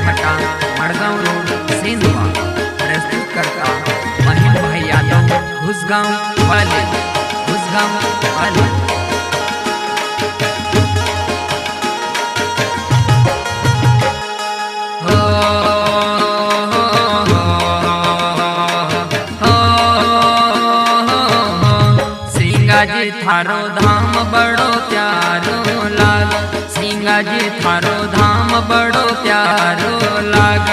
फटा मड़गांव रोड सेंधवा। प्रस्तुत करता महेंद्र भाई यादव घुसगांव वाले। सिंगाजी थारो धाम बड़ो प्यारो लाग, सिंगाजी थारो धाम बड़ो प्यारो लाग।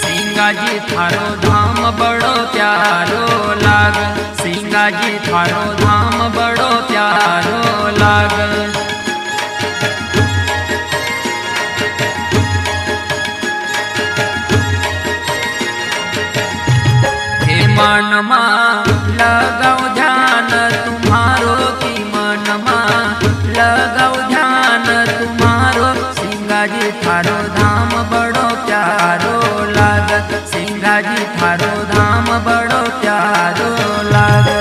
सिंगाजी थारो धाम बड़ो प्यारो लाग, सिंगाजी थारो धाम बड़ो प्यारो लाग। मनमा लगाओ ध्यान तुम्हारो की मनमा लगाओ ध्यान तुम्हारो, सिंगाजी थारो धाम बड़ो प्यारो लाग, सिंगाजी थारो धाम बड़ो प्यारो लाग।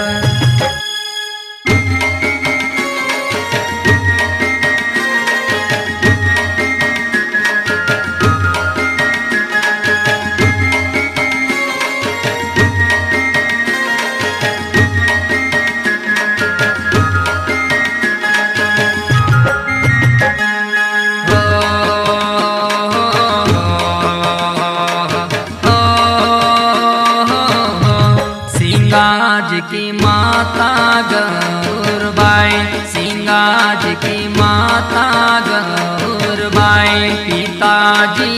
सिंगाज की माता गौरबाई, सिंगाज की माता गौरबाई। पिताजी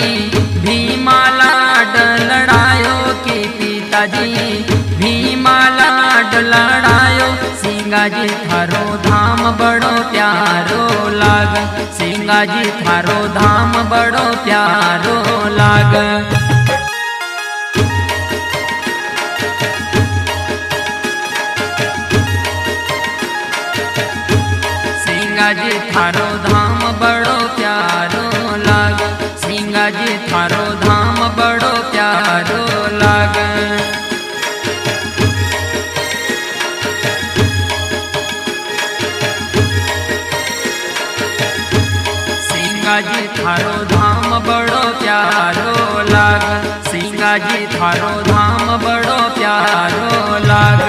भीमाला लड़ायो की पिताजी भीमाला लड़ायो, सिंगाजी थारो धाम बड़ो प्यारो लाग, सिंगाजी थारो धाम बड़ो प्यारो लाग। सिंगाजी थारो धाम बड़ो प्यारो लाग, सिंगाजी थारो धाम बड़ो प्यारो लाग। सिंगाजी थारो धाम बड़ो प्यारो लाग, सिंगाजी थारो धाम बड़ो प्यारो लाग।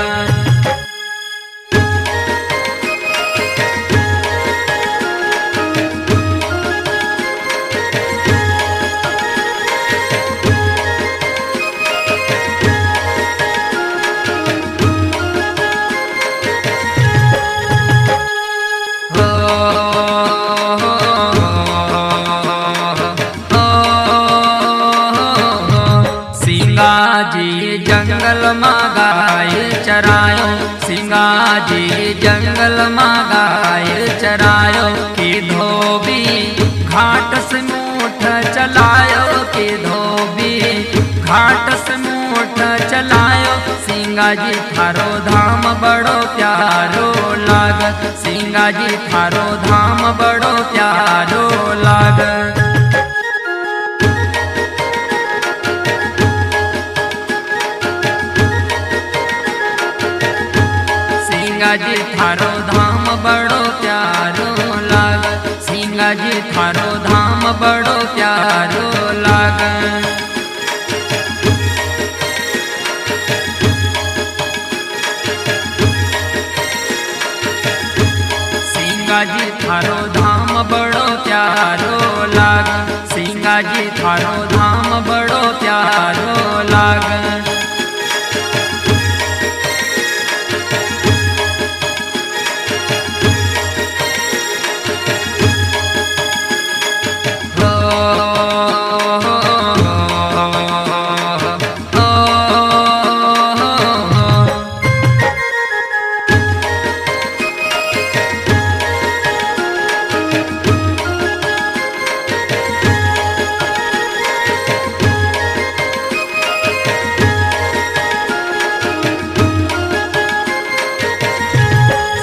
सिंगाजी जंगल में गाय चरायो, सिंगाजी जंगल में गाय चरायो। की धोबी घाट से मूठ चलायो, की धोबी घाट से मूठ चलायो, सिंगाजी थारो धाम बड़ो प्यारो लाग, सिंगाजी थारो धाम बड़ो प्यारो लाग। सिंगाजी थारो धाम बड़ो प्यारो लाग, सिंगाजी थारो धाम बड़ो प्यारो लाग। सिंगाजी थारो धाम बड़ो प्यारो लाग, सिंगाजी थारो धाम बड़ो प्यारो लाग।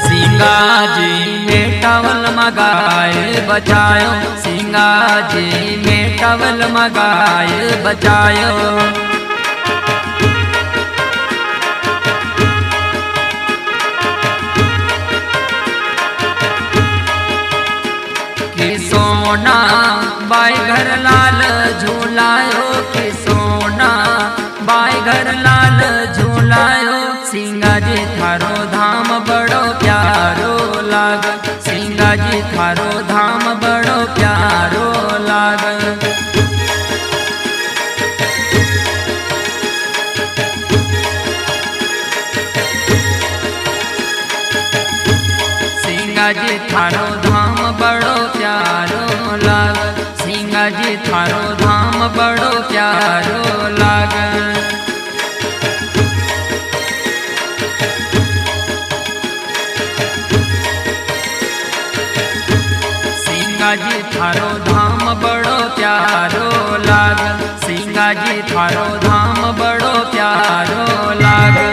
सिंगाजी में टवल मगाए बचायो, सिंगाजी में टवल मगाए बचायो। सोना बाई घर लाल झूलायो के सोना बाई घर लाल झूलायो सिंगाजी थारो धाम बड़ो प्यारो लाग सिंगाजी थारो धाम बड़ो प्यारो लाग सिंगाजी थारो धाम बड़ो प्यारो लाग सिंगाजी थारो धाम बड़ो प्यारो लाग सिंगाजी थारो धाम बड़ो प्यारो लाग सिंगाजी थारो धाम बड़ो प्यारो लाग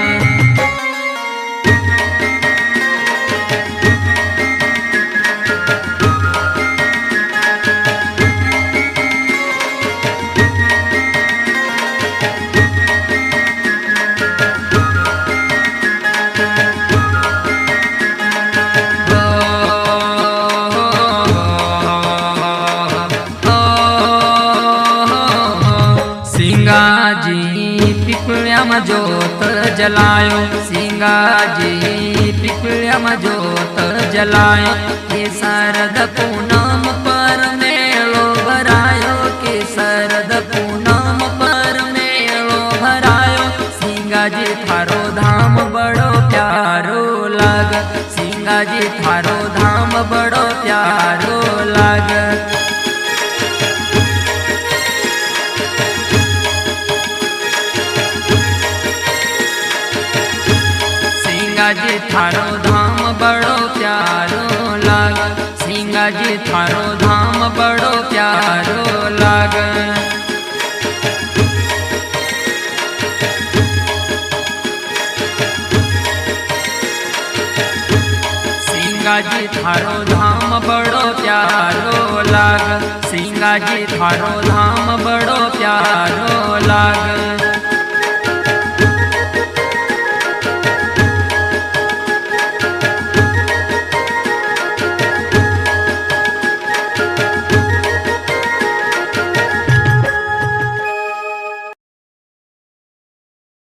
सिंगाजी पिपळ्या में जोत जलायो सिंगाजी पिपळ्या में जोत जलायो के शरद पूनम पर मेलो भरायो के शरद पूनम पर मेलो भरायो सिंगाजी थारो धाम बड़ो प्यारो लाग सिंगाजी थारो धाम बड़ो प्यारो लाग सिंगाजी थारो धाम बड़ो प्यारो लाग सिंगाजी थारो धाम बड़ो प्यारो लाग सिंगाजी थारो धाम बड़ो प्यारो लाग सिंगाजी थारो धाम बड़ो प्यारो लाग